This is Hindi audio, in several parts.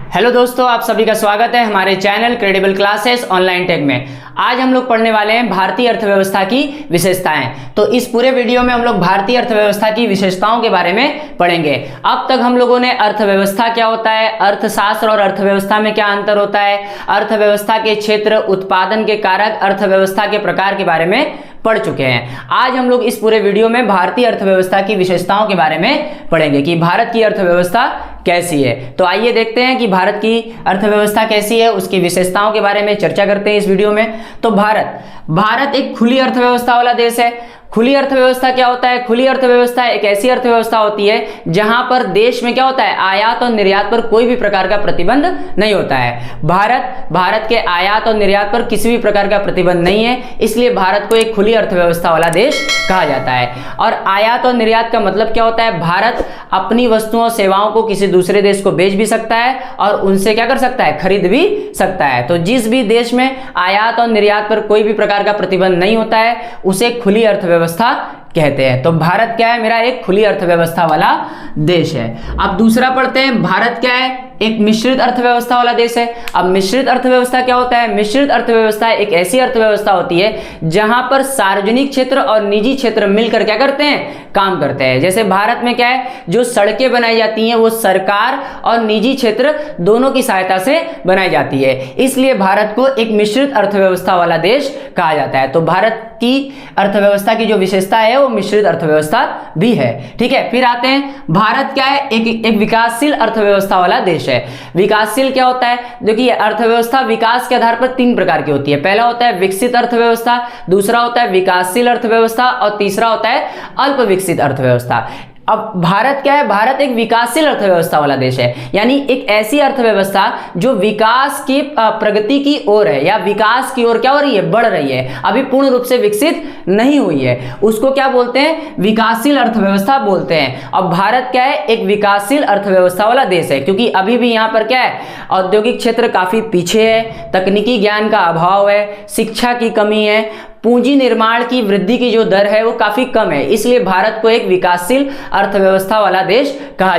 हेलो दोस्तों, आप सभी का स्वागत है हमारे channel credible classes online tech में। आज हम लोग पढ़ने वाले हैं भारतीय अर्थव्यवस्था की विशेषताएं। तो इस पूरे वीडियो में हम लोग भारतीय अर्थव्यवस्था की विशेषताओं के बारे में पढ़ेंगे। अब तक हम लोगों ने अर्थव्यवस्था क्या होता है, अर्थशास्त्र और अर्थव्यवस्था में क्या अंतर होता है, अर्थव्यवस्था के क्षेत्र, उत्पादन के कारक, अर्थव्यवस्था के प्रकार के बारे में पढ़ चुके हैं। आज हम लोग इस पूरे वीडियो में भारतीय अर्थव्यवस्था की विशेषताओं के बारे में पढ़ेंगे कि भारत की अर्थव्यवस्था कैसी है। तो आइए देखते हैं कि भारत की अर्थव्यवस्था कैसी है, उसकी विशेषताओं के बारे में चर्चा करते हैं इस वीडियो में। तो भारत एक खुली अर्थव्यवस्था वाला देश है। खुली अर्थव्यवस्था क्या होता है? खुली अर्थव्यवस्था एक ऐसी अर्थव्यवस्था होती है जहां पर देश में क्या होता है, आयात और निर्यात पर कोई भी प्रकार का प्रतिबंध नहीं होता है। भारत के आयात और निर्यात पर किसी भी प्रकार का प्रतिबंध नहीं है, इसलिए भारत को एक खुली अर्थव्यवस्था वाला देश कहा जाता है। और आयात और निर्यात का मतलब क्या होता है? भारत अपनी वस्तुओं और सेवाओं को किसी दूसरे देश को बेच भी सकता है और उनसे क्या कर सकता है, खरीद भी सकता है। तो जिस भी देश में आयात और निर्यात पर कोई भी प्रकार का प्रतिबंध नहीं होता है उसे खुली अर्थव्यवस्था कहते हैं। तो भारत क्या है, मेरा एक खुली अर्थव्यवस्था वाला देश है। अब दूसरा पढ़ते हैं, भारत क्या है, एक मिश्रित अर्थव्यवस्था वाला देश है। अब मिश्रित अर्थव्यवस्था क्या होता है? मिश्रित अर्थव्यवस्था एक ऐसी अर्थव्यवस्था होती है जहां पर सार्वजनिक क्षेत्र और निजी क्षेत्र मिलकर क्या करते हैं, काम करते हैं। जैसे भारत में क्या है, जो सड़कें बनाई जाती हैं वो सरकार और निजी क्षेत्र दोनों की सहायता से बनाई जाती है, इसलिए भारत को एक मिश्रित अर्थव्यवस्था वाला देश कहा जाता है। तो भारत की अर्थव्यवस्था की जो विशेषता है वो मिश्रित अर्थव्यवस्था भी है। ठीक है, फिर आते हैं, भारत क्या है, एक विकासशील अर्थव्यवस्था वाला देश है। विकासशील क्या होता है? देखिए, अर्थव्यवस्था विकास के आधार पर तीन प्रकार की होती है। पहला होता है विकसित अर्थव्यवस्था, दूसरा होता है विकासशील अर्थव्यवस्था और तीसरा होता है अल्प विकसित अर्थव्यवस्था। अब भारत क्या है, भारत एक विकासशील अर्थव्यवस्था वाला देश है, यानी एक ऐसी अर्थव्यवस्था जो विकास की प्रगति की ओर है या विकास की ओर क्या हो रही है, बढ़ रही है, अभी पूर्ण रूप से विकसित नहीं हुई है, उसको क्या बोलते हैं, विकासशील अर्थव्यवस्था बोलते हैं। अब भारत क्या है, एक विकासशील अर्थव्यवस्था वाला देश है, क्योंकि अभी भी यहाँ पर क्या है, औद्योगिक क्षेत्र काफी पीछे है, तकनीकी ज्ञान का अभाव है, शिक्षा की कमी है, पूंजी निर्माण की वृद्धि की जो दर है वो काफी कम है, इसलिए भारत को एक विकासशील अर्थव्यवस्था वाला देश कहा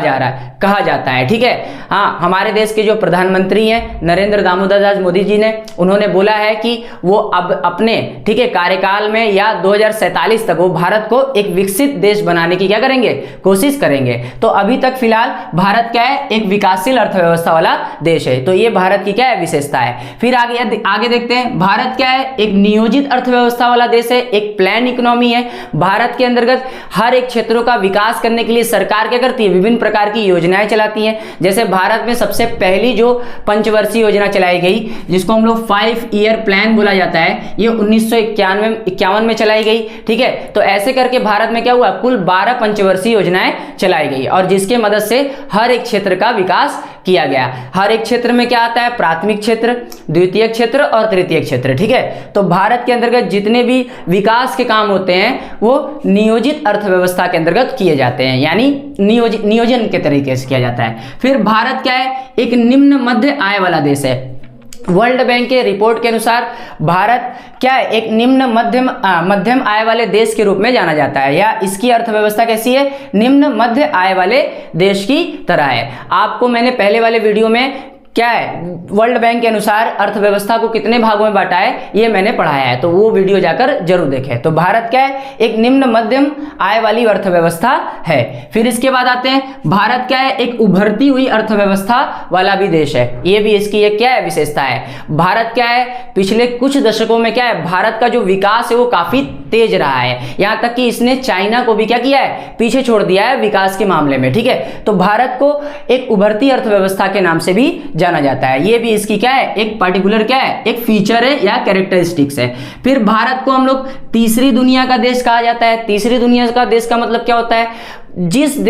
जाता है। ठीक है, हाँ, हमारे देश के जो प्रधानमंत्री हैं नरेंद्र दामोदर दास मोदी जी ने, उन्होंने बोला है कि वो अब अपने ठीक है कार्यकाल में या 2047 तक वो भारत को एक विकसित देश बनाने की क्या करेंगे, कोशिश करेंगे। तो अभी तक फिलहाल भारत क्या है, एक विकासशील अर्थव्यवस्था वाला देश है। तो ये भारत की क्या है, विशेषता है। फिर आगे देखते हैं, भारत क्या है, एक नियोजित अर्थव्यवस्था वाला देश है, एक प्लान इकोनॉमी है। भारत के अंतर्गत हर एक क्षेत्रों का विकास करने के लिए सरकार क्या करती है, विभिन्न प्रकार की योजनाएं चलाती है। जैसे भारत में सबसे पहली जो पंचवर्षीय योजना चलाई गई, जिसको हम लोग 5 ईयर प्लान बोला जाता है, ये 1951 में चलाई गई। ठीक है, तो ऐसे करके भारत में क्या हुआ, कुल 12 पंचवर्षीय योजनाएं चलाई गई और जिसके मदद से हर एक क्षेत्र का विकास किया गया। हर एक क्षेत्र में क्या आता है, प्राथमिक क्षेत्र, द्वितीय क्षेत्र और तृतीय क्षेत्र। ठीक है, तो भारत के अंतर्गत जितने भी विकास के काम होते हैं वो नियोजित अर्थव्यवस्था के अंतर्गत किए जाते हैं, यानी नियोजन के तरीके से किया जाता है। फिर भारत क्या है, एक निम्न मध्य आय वाला देश है। वर्ल्ड बैंक के रिपोर्ट के अनुसार भारत क्या है, एक निम्न मध्यम आय वाले देश के रूप में जाना जाता है, या इसकी अर्थव्यवस्था कैसी है, निम्न मध्य आय वाले देश की तरह है। आपको मैंने पहले वाले वीडियो में क्या है, वर्ल्ड बैंक के अनुसार अर्थव्यवस्था को कितने भागों में बांटा है ये मैंने पढ़ाया है, तो वो वीडियो जाकर जरूर देखें। तो भारत क्या है, एक निम्न मध्यम आय वाली अर्थव्यवस्था है। फिर इसके बाद आते हैं, भारत क्या है, एक उभरती हुई अर्थव्यवस्था वाला भी देश है। ये भी इसकी एक क्या है, विशेषता है। भारत क्या है, पिछले कुछ दशकों में क्या है, भारत का जो विकास है वो काफी तेज रहा है, यहां तक कि इसने चाइना को भी क्या किया है, पीछे छोड़ दिया है विकास के मामले में। ठीक है, तो भारत को एक उभरती अर्थव्यवस्था के नाम से भी जाना जाता है। ये भी इसकी क्या है, एक पर्टिकुलर क्या है, एक फीचर है या कैरेक्टरिस्टिक्स है। फिर भारत को हम लोग तीसरी दुनिया का देश कहा जाता है। तीसरी दुनिया का देश का मतलब क्या होता है, जिन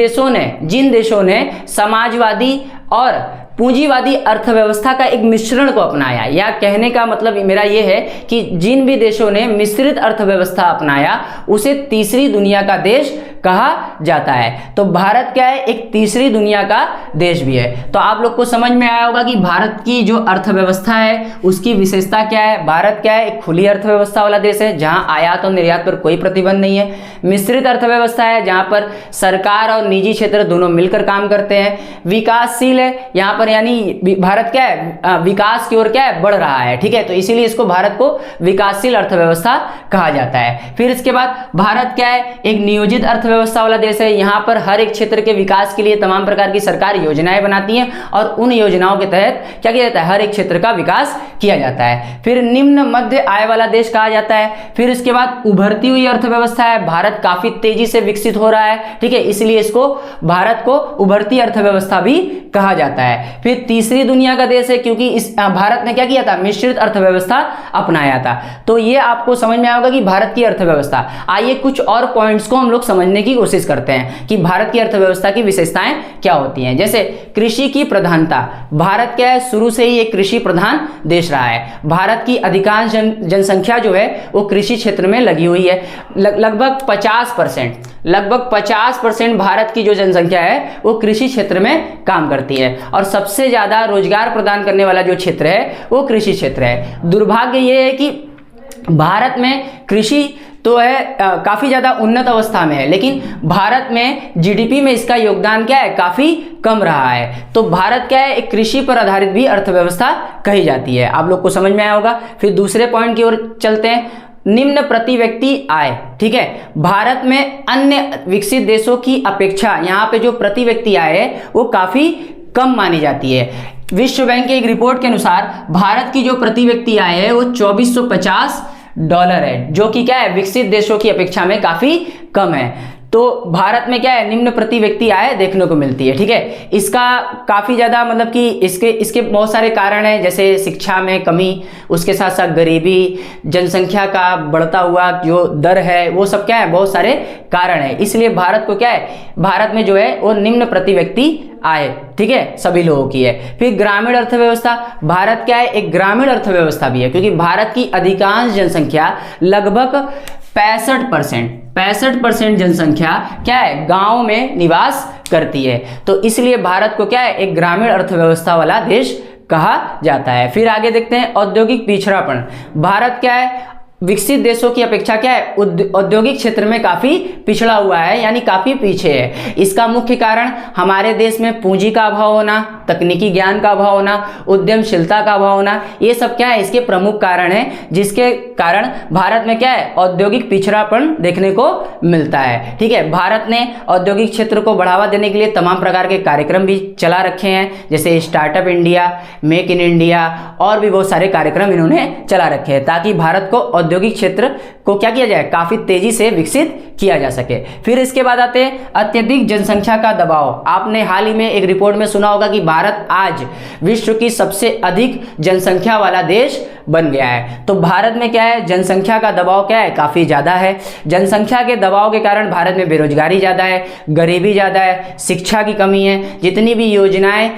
देशों ने समाजवादी और पूंजीवादी अर्थव्यवस्था का एक मिश्रण को अपनाया, या कहने का मतलब मेरा यह है कि जिन भी देशों ने मिश्रित अर्थव्यवस्था अपनाया उसे तीसरी दुनिया का देश कहा जाता है। तो भारत क्या है, एक तीसरी दुनिया का देश भी है। तो आप लोग को समझ में आया होगा कि भारत की जो अर्थव्यवस्था है उसकी विशेषता क्या है। भारत क्या है, एक खुली अर्थव्यवस्था वाला देश है जहां आयात और निर्यात पर कोई प्रतिबंध नहीं है। मिश्रित अर्थव्यवस्था है जहां पर सरकार और निजी क्षेत्र दोनों मिलकर काम करते हैं। विकासशील है यहाँ पर, यानी भारत क्या है विकास की ओर क्या है बढ़ रहा है, ठीक है। तो इसीलिए इसको भारत को विकासशील अर्थव्यवस्था कहा जाता है। फिर इसके बाद भारत क्या है एक नियोजित अर्थव्यवस्था वाला देश है। यहाँ पर हर एक क्षेत्र के विकास के लिए तमाम प्रकार की सरकार योजनाएं बनाती है और उन योजनाओं के तहत क्या किया जाता है, हर एक क्षेत्र का विकास किया जाता है। फिर निम्न मध्य आय वाला देश कहा जाता है। फिर इसके बाद उभरती हुई अर्थव्यवस्था है, भारत काफी तेजी से विकसित हो रहा है, ठीक है, इसलिए इसको भारत को उभरती अर्थव्यवस्था भी कहा जाता है। फिर तीसरी दुनिया का देश है, क्योंकि इस भारत ने क्या किया था, मिश्रित अर्थव्यवस्था अपनाया था। तो ये आपको समझ में आएगा कि भारत की अर्थव्यवस्था। आइए कुछ और पॉइंट्स को हम लोग समझने की कोशिश करते हैं कि भारत की अर्थव्यवस्था की विशेषताएं क्या होती हैं। जैसे कृषि की प्रधानता, भारत क्या है शुरू से ही एक कृषि प्रधान देश रहा है। भारत की अधिकांश जनसंख्या जो है वो कृषि क्षेत्र में लगी हुई है। लगभग 50% भारत की जो जनसंख्या है वो कृषि क्षेत्र में काम करती है और सबसे ज्यादा रोजगार प्रदान करने वाला जो क्षेत्र है वो कृषि क्षेत्र है। दुर्भाग्य ये है कि भारत में कृषि तो है काफी ज्यादा उन्नत अवस्था में है, लेकिन भारत में जीडीपी में इसका योगदान क्या है काफी कम रहा है। तो भारत क्या है एक कृषि पर आधारित भी अर्थव्यवस्था कही जाती है। आप लोग को समझ में आया होगा। फिर दूसरे पॉइंट की ओर चलते हैं, निम्न प्रति व्यक्ति आय, ठीक है। भारत में अन्य विकसित देशों की अपेक्षा यहाँ पे जो प्रति व्यक्ति आय है वो काफी कम मानी जाती है। विश्व बैंक के एक रिपोर्ट के अनुसार भारत की जो प्रति व्यक्ति आय है वो $2450 है, जो कि क्या है विकसित देशों की अपेक्षा में काफी कम है। तो भारत में क्या है निम्न प्रति व्यक्ति आय देखने को मिलती है, ठीक है। इसका काफी ज्यादा मतलब कि इसके बहुत सारे कारण हैं, जैसे शिक्षा में कमी, उसके साथ साथ गरीबी, जनसंख्या का बढ़ता हुआ जो दर है, वो सब क्या है बहुत सारे कारण है। इसलिए भारत को क्या है, भारत में जो है वो निम्न प्रति व्यक्ति आय, ठीक है, सभी लोगों की है। फिर ग्रामीण अर्थव्यवस्था, भारत क्या है एक ग्रामीण अर्थव्यवस्था भी है, क्योंकि भारत की अधिकांश जनसंख्या लगभग 65% जनसंख्या क्या है गांव में निवास करती है। तो इसलिए भारत को क्या है एक ग्रामीण अर्थव्यवस्था वाला देश कहा जाता है। फिर आगे देखते हैं औद्योगिक पिछड़ापन, भारत क्या है विकसित देशों की अपेक्षा क्या है औद्योगिक क्षेत्र में काफी पिछड़ा हुआ है, यानी काफी पीछे है। इसका मुख्य कारण हमारे देश में पूंजी का अभाव होना, तकनीकी ज्ञान का अभाव होना, उद्यमशीलता का अभाव होना, ये सब क्या है इसके प्रमुख कारण है, जिसके कारण भारत में क्या है औद्योगिक पिछड़ापन देखने को मिलता है, ठीक है। भारत ने औद्योगिक क्षेत्र को बढ़ावा देने के लिए तमाम प्रकार के कार्यक्रम भी चला रखे हैं, जैसे startup India, make in India और भी बहुत सारे कार्यक्रम इन्होंने चला रखे हैं, ताकि भारत को औद्योगिक क्षेत्र को क्या किया जाए काफी तेजी से विकसित किया जा सके। फिर इसके बाद आते हैं अत्यधिक जनसंख्या का दबाव। आपने हाल ही में एक रिपोर्ट में सुना होगा कि भारत आज विश्व की सबसे अधिक जनसंख्या वाला देश बन गया है। तो भारत में क्या है जनसंख्या का दबाव क्या है काफी ज्यादा है। जनसंख्या के दबाव के कारण भारत में बेरोजगारी ज्यादा है, गरीबी ज्यादा है, शिक्षा की कमी है। जितनी भी योजनाएं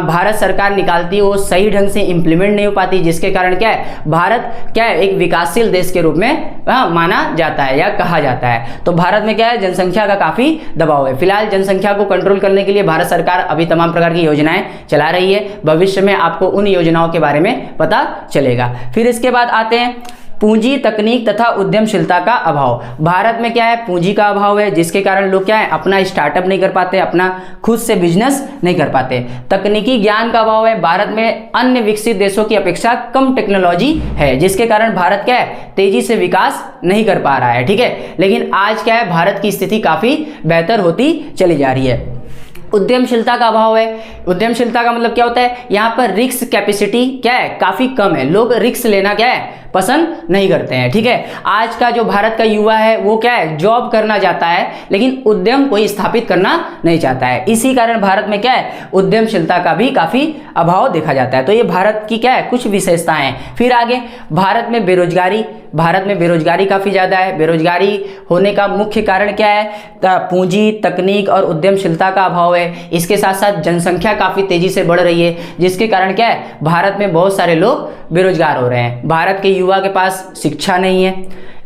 भारत सरकार निकालती है वो सही ढंग से इंप्लीमेंट नहीं हो पाती, जिसके कारण क्या है भारत क्या है एक विकासशील देश के रूप में माना जाता है या कहा जाता है। तो भारत में क्या है जनसंख्या का काफी दबाव है। फिलहाल जनसंख्या को कंट्रोल करने के लिए भारत सरकार अभी तमाम प्रकार की योजनाएं चला रही है। भविष्य में आपको उन योजनाओं के बारे में पता चलेगा। फिर इसके बाद आते हैं पूंजी, तकनीक तथा उद्यमशीलता का अभाव। भारत में क्या है पूंजी का अभाव है, जिसके कारण लोग क्या है अपना स्टार्टअप नहीं कर पाते, अपना खुद से बिजनेस नहीं कर पाते। तकनीकी ज्ञान का अभाव है, भारत में अन्य विकसित देशों की अपेक्षा कम टेक्नोलॉजी है, जिसके कारण भारत क्या है तेजी से विकास नहीं कर पा रहा है, ठीक है। लेकिन आज क्या है भारत की स्थिति काफी बेहतर होती चली जा रही है। उद्यमशीलता का अभाव है। उद्यमशीलता का मतलब क्या होता है, यहाँ पर रिस्क कैपेसिटी क्या है काफी कम है, लोग रिस्क लेना क्या है पसंद नहीं करते हैं, ठीक है। आज का जो भारत का युवा है वो क्या है जॉब करना चाहता है, लेकिन उद्यम कोई स्थापित करना नहीं चाहता है। इसी कारण भारत में क्या है उद्यमशीलता का भी काफी अभाव देखा जाता है। तो ये भारत की क्या है कुछ विशेषताएं हैं। फिर आगे भारत में बेरोजगारी, भारत में बेरोजगारी काफी ज्यादा है। बेरोजगारी होने का मुख्य कारण क्या है, पूंजी, तकनीक और उद्यमशीलता का अभाव है। इसके साथ साथ जनसंख्या काफी तेजी से बढ़ रही है, जिसके कारण क्या है भारत में बहुत सारे लोग बेरोजगार हो रहे हैं। भारत के युवा के पास शिक्षा नहीं है,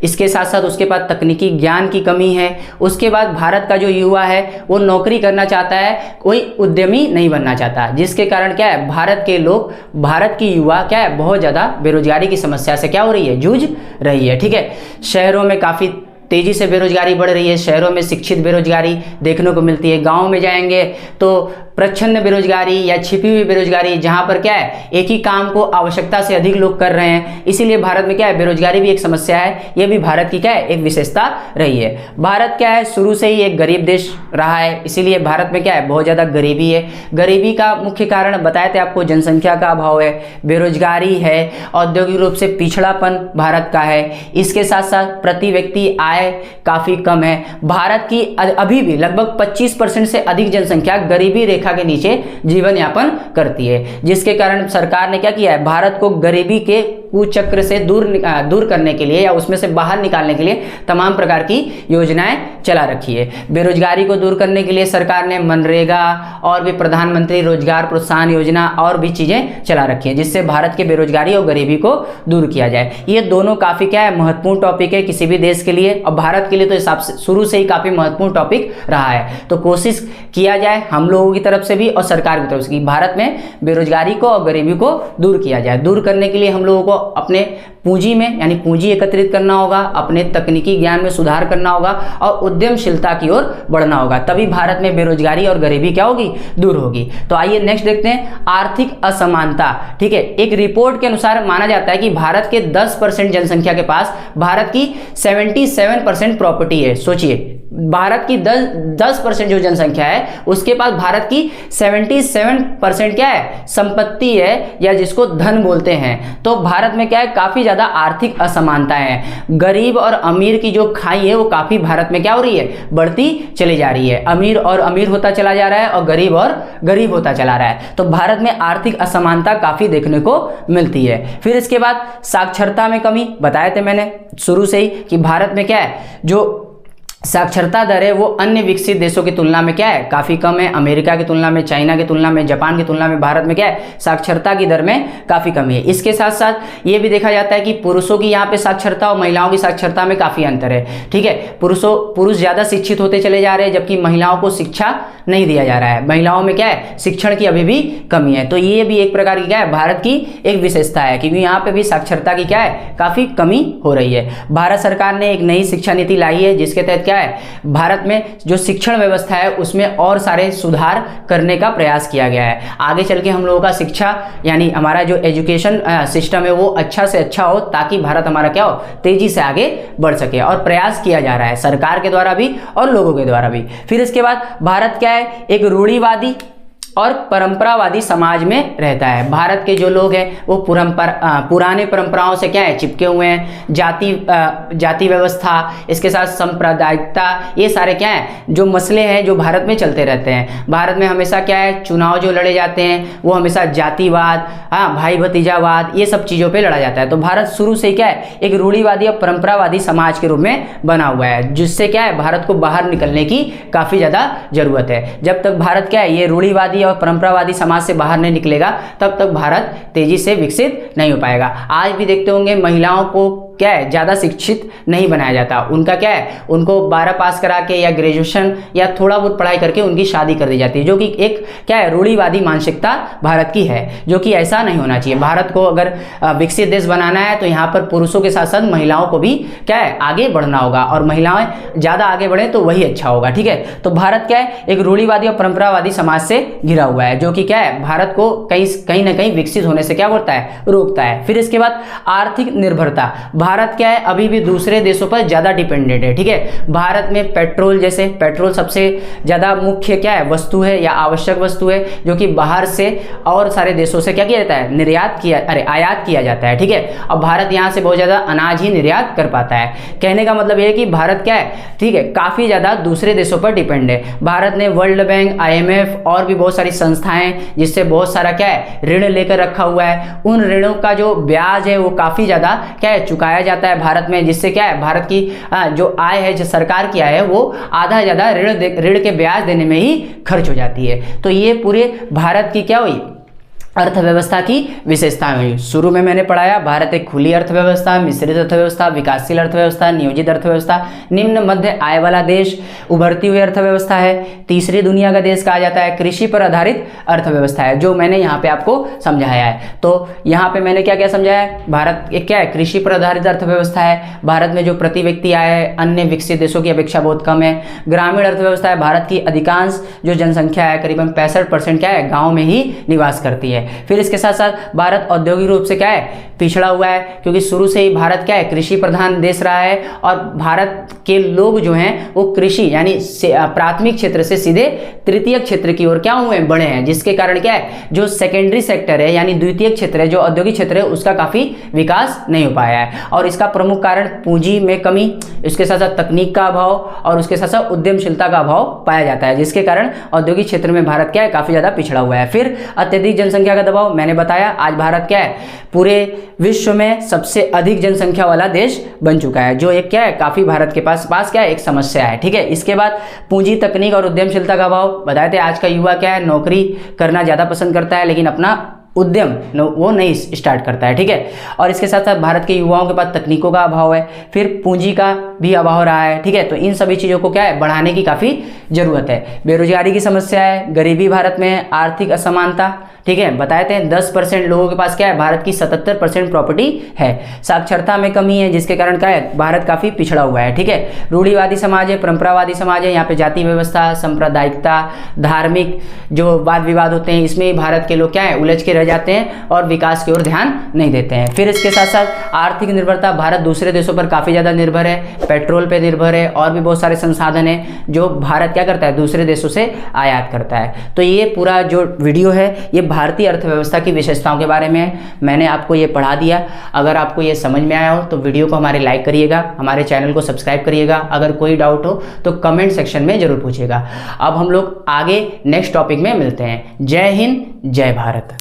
इसके साथ साथ उसके पास तकनीकी ज्ञान की कमी है। उसके बाद भारत का जो युवा है वो नौकरी करना चाहता है, कोई उद्यमी नहीं बनना चाहता, जिसके कारण क्या है भारत के लोग, भारत की युवा क्या है बहुत ज़्यादा बेरोजगारी की समस्या से क्या हो रही है जूझ रही है, ठीक है। शहरों में काफ़ी तेजी से बेरोजगारी बढ़ रही है, शहरों में शिक्षित बेरोजगारी देखने को मिलती है। गांव में जाएंगे तो प्रच्छन्न बेरोजगारी या छिपी हुई बेरोजगारी, जहां पर क्या है एक ही काम को आवश्यकता से अधिक लोग कर रहे हैं, इसीलिए भारत में क्या है बेरोजगारी भी एक समस्या है। यह भी भारत की क्या है एक विशेषता रही है। भारत क्या है शुरू से ही एक गरीब देश रहा है, इसीलिए भारत में क्या है बहुत ज्यादा गरीबी है। गरीबी का मुख्य कारण बताए थे आपको, जनसंख्या का अभाव है, बेरोजगारी है, औद्योगिक रूप से पिछड़ापन भारत का है, इसके साथ साथ प्रति व्यक्ति आय काफी कम है। भारत की अभी भी लगभग 25% से अधिक जनसंख्या गरीबी रेखा के नीचे जीवन यापन करती है, जिसके कारण सरकार ने क्या किया है भारत को गरीबी के कुचक्र से दूर करने के लिए या उसमें से बाहर निकालने के लिए तमाम प्रकार की योजनाएं चला रखी है। बेरोजगारी को दूर करने के लिए सरकार ने मनरेगा और भी प्रधानमंत्री रोजगार प्रोत्साहन योजना और भी चीजें चला रखी है, जिससे भारत के बेरोजगारी और गरीबी को दूर किया जाए। ये दोनों काफी क्या है महत्वपूर्ण टॉपिक है किसी भी देश के लिए, और भारत के लिए तो हिसाब से शुरू से ही काफी महत्वपूर्ण टॉपिक रहा है। तो कोशिश किया जाए हम लोगों की तरफ से भी और सरकार की तरफ से कि भारत में बेरोजगारी को और गरीबी को दूर किया जाए। दूर करने के लिए हम लोगों को अपने पूंजी में यानी पूंजी एकत्रित करना होगा, अपने तकनीकी ज्ञान में सुधार करना होगा और उद्यमशीलता की ओर बढ़ना होगा, तभी भारत में बेरोजगारी और गरीबी क्या होगी दूर होगी। तो आइए नेक्स्ट देखते हैं आर्थिक असमानता। ठीक है, एक रिपोर्ट के अनुसार माना जाता है कि भारत के 10% जनसंख्या के पास भारत की 77% प्रॉपर्टी है। सोचिए भारत की 10% जो जनसंख्या है उसके पास भारत की 77% क्या है संपत्ति है, या जिसको धन बोलते हैं। तो भारत में क्या है काफी ज्यादा आर्थिक असमानता है, गरीब और अमीर की जो खाई है वो काफी भारत में क्या हो रही है बढ़ती चली जा रही है। अमीर और अमीर होता चला जा रहा है और गरीब होता चला रहा है। तो भारत में आर्थिक असमानता काफी देखने को मिलती है। फिर इसके बाद साक्षरता में कमी, बताए थे मैंने शुरू से ही कि भारत में क्या है जो साक्षरता दर है वो अन्य विकसित देशों की तुलना में क्या है काफी कम है। अमेरिका की तुलना में, चाइना की तुलना में, जापान की तुलना में भारत में क्या है साक्षरता की दर में काफी कमी है। इसके साथ साथ ये भी देखा जाता है कि पुरुषों की यहाँ पे साक्षरता और महिलाओं की साक्षरता में काफी अंतर है। ठीक है, पुरुष ज्यादा शिक्षित होते चले जा रहे हैं जबकि महिलाओं को शिक्षा नहीं दिया जा रहा है। महिलाओं में क्या है शिक्षण की अभी भी कमी है। तो ये भी एक प्रकार की क्या है भारत की एक विशेषता है, क्योंकि यहाँ पे भी साक्षरता की क्या है काफी कमी हो रही है। भारत सरकार ने एक नई शिक्षा नीति लाई है जिसके तहत क्या है भारत में जो शिक्षण व्यवस्था है उसमें और सारे सुधार करने का प्रयास किया गया है। आगे चल के हम लोगों का शिक्षा यानी हमारा जो एजुकेशन सिस्टम है वो अच्छा से अच्छा हो, ताकि भारत हमारा क्या हो तेजी से आगे बढ़ सके, और प्रयास किया जा रहा है सरकार के द्वारा भी और लोगों के द्वारा भी। फिर इसके बाद भारत क्या है एक रूढ़िवादी और परंपरावादी समाज में रहता है। भारत के जो लोग हैं वो पुराने परंपराओं से क्या है चिपके हुए हैं। जाति व्यवस्था, इसके साथ सांप्रदायिकता, ये सारे क्या है जो मसले हैं जो भारत में चलते रहते हैं। भारत में हमेशा क्या है चुनाव जो लड़े जाते हैं वो हमेशा जातिवाद, भाई भतीजावाद, ये सब चीज़ों पर लड़ा जाता है। तो भारत शुरू से क्या है एक रूढ़िवादी और परंपरावादी समाज के रूप में बना हुआ है, जिससे क्या है भारत को बाहर निकलने की काफ़ी ज़्यादा जरूरत है। जब तक भारत क्या है ये रूढ़िवादी और परंपरावादी समाज से बाहर नहीं निकलेगा तब तक भारत तेजी से विकसित नहीं हो पाएगा। आज भी देखते होंगे महिलाओं को क्या है ज़्यादा शिक्षित नहीं बनाया जाता। उनका क्या है उनको 12 पास करा के या ग्रेजुएशन या थोड़ा बहुत पढ़ाई करके उनकी शादी कर दी जाती है, जो कि एक क्या है रूढ़िवादी मानसिकता भारत की है, जो कि ऐसा नहीं होना चाहिए। भारत को अगर विकसित देश बनाना है तो यहाँ पर पुरुषों के साथ साथ महिलाओं को भी क्या है आगे बढ़ना होगा, और महिलाएं ज़्यादा आगे बढ़े तो वही अच्छा होगा। ठीक है, तो भारत क्या है एक रूढ़िवादी और परंपरावादी समाज से घिरा हुआ है, जो कि क्या है भारत को कहीं ना कहीं विकसित होने से क्या होता है रोकता है। फिर इसके बाद आर्थिक निर्भरता, भारत क्या है अभी भी दूसरे देशों पर ज्यादा डिपेंडेंट है। ठीक है, भारत में पेट्रोल सबसे ज्यादा मुख्य क्या है वस्तु है या आवश्यक वस्तु है, जो कि बाहर से और सारे देशों से क्या किया जाता है आयात किया जाता है। ठीक है, और भारत यहाँ से बहुत ज्यादा अनाज ही निर्यात कर पाता है। कहने का मतलब यह है कि भारत क्या है ठीक है काफी ज्यादा दूसरे देशों पर डिपेंड है। भारत ने वर्ल्ड बैंक, IMF और भी बहुत सारी संस्थाएं जिससे बहुत सारा क्या है ऋण लेकर रखा हुआ है। उन ऋणों का जो ब्याज है वो काफी ज्यादा क्या है चुकाया जाता है भारत में, जिससे क्या है भारत की जो आय है जो सरकार की आय है वो आधा ज्यादा ऋण के ब्याज देने में ही खर्च हो जाती है। तो ये पूरे भारत की क्या हुई अर्थव्यवस्था की विशेषताएं हुई। शुरू में मैंने पढ़ाया भारत एक खुली अर्थव्यवस्था, मिश्रित अर्थव्यवस्था, विकासशील अर्थव्यवस्था, नियोजित अर्थव्यवस्था, निम्न मध्य आय वाला देश, उभरती हुई अर्थव्यवस्था है, तीसरी दुनिया का देश कहा जाता है, कृषि पर आधारित अर्थव्यवस्था है, जो मैंने यहाँ पे आपको समझाया है। तो यहाँ पे मैंने क्या क्या समझाया है, भारत एक क्या है, कृषि पर आधारित अर्थव्यवस्था है, भारत में जो प्रति व्यक्ति आय है अन्य विकसित देशों की अपेक्षा बहुत कम है, ग्रामीण अर्थव्यवस्था है, भारत की अधिकांश जो जनसंख्या है करीबन 65% क्या है, गाँव में ही निवास करती है। फिर इसके साथ साथ भारत औद्योगिक रूप से क्या है, पिछड़ा हुआ है, क्योंकि शुरू से ही भारत क्या है, कृषि प्रधान देश रहा है और भारत के लोग जो हैं वो कृषि यानी प्राथमिक क्षेत्र से सीधे तृतीय क्षेत्र की ओर क्या हुए, बढ़े हैं, जिसके कारण क्या है, जो सेकेंडरी सेक्टर है यानी द्वितीय क्षेत्र है, जो औद्योगिक क्षेत्र है, उसका काफी विकास नहीं हो पाया है। और इसका प्रमुख कारण पूंजी में कमी, इसके साथ साथ तकनीक का अभाव और उसके साथ साथ उद्यमशीलता का अभाव पाया जाता है, जिसके कारण औद्योगिक क्षेत्र में भारत क्या है, काफी ज्यादा पिछड़ा हुआ है। फिर अत्यधिक जनसंख्या का दबाव, मैंने बताया आज भारत क्या है, पूरे विश्व में सबसे अधिक जनसंख्या वाला देश बन चुका है, जो एक क्या है, काफी भारत के पास क्या है, एक समस्या है। ठीक है, इसके बाद पूंजी, तकनीक और उद्यमशीलता का अभाव, बताए थे आज का युवा क्या है, नौकरी करना ज्यादा पसंद करता है लेकिन अपना उद्यम वो नहीं स्टार्ट करता है। ठीक है, और इसके साथ साथ भारत के युवाओं के पास तकनीकों का अभाव है, फिर पूंजी का भी अभाव रहा है। ठीक है, तो इन सभी चीज़ों को क्या है, बढ़ाने की काफ़ी जरूरत है। बेरोजगारी की समस्या है, गरीबी भारत में, आर्थिक असमानता, ठीक है, बताए थे 10% लोगों के पास क्या है, भारत की 77% प्रॉपर्टी है, साक्षरता में कमी है, जिसके कारण क्या है, भारत काफ़ी पिछड़ा हुआ है। ठीक है, रूढ़िवादी समाज है, परंपरावादी समाज है, यहाँ पे जाति व्यवस्था, सांप्रदायिकता, धार्मिक जो वाद विवाद होते हैं, इसमें भारत के लोग क्या है, उलझ के रह जाते हैं और विकास की ओर ध्यान नहीं देते हैं। फिर इसके साथ साथ आर्थिक निर्भरता, भारत दूसरे देशों पर काफ़ी ज़्यादा निर्भर है, पेट्रोल पे निर्भर है और भी बहुत सारे संसाधन हैं जो भारत क्या करता है, दूसरे देशों से आयात करता है। तो ये पूरा जो वीडियो है ये भारतीय अर्थव्यवस्था की विशेषताओं के बारे में है, मैंने आपको ये पढ़ा दिया। अगर आपको ये समझ में आया हो तो वीडियो को हमारे लाइक करिएगा, हमारे चैनल को सब्सक्राइब करिएगा, अगर कोई डाउट हो तो कमेंट सेक्शन में जरूर पूछिएगा। अब हम लोग आगे नेक्स्ट टॉपिक में मिलते हैं। जय हिंद, जय भारत।